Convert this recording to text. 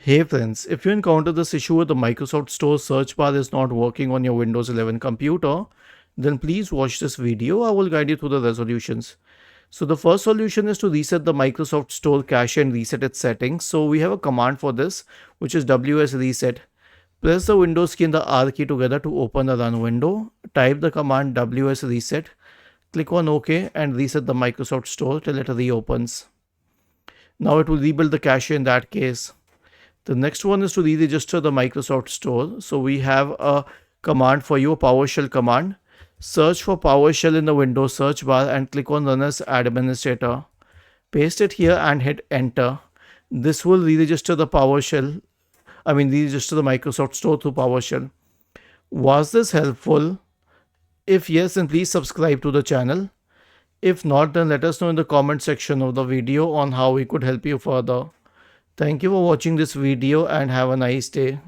Hey friends, if you encounter this issue with the Microsoft Store search bar is not working on your Windows 11 computer, then please watch this video. I will guide you through the resolutions. So the first solution is to reset the Microsoft Store cache and reset its settings. So we have a command for this, which is ws reset. Press the Windows key and the R key together to open the run window. Type the command ws reset. Click on OK and reset the Microsoft Store till it reopens. Now it will rebuild the cache in that case. The next one is to re-register the Microsoft Store. So we have a command for you, a PowerShell command. Search for PowerShell in the Windows search bar and click on Run as Administrator. Paste it here and hit Enter. This will re-register the re-register the Microsoft Store through PowerShell. Was this helpful? If yes, then please subscribe to the channel. If not, then let us know in the comment section of the video on how we could help you further. Thank you for watching this video and have a nice day.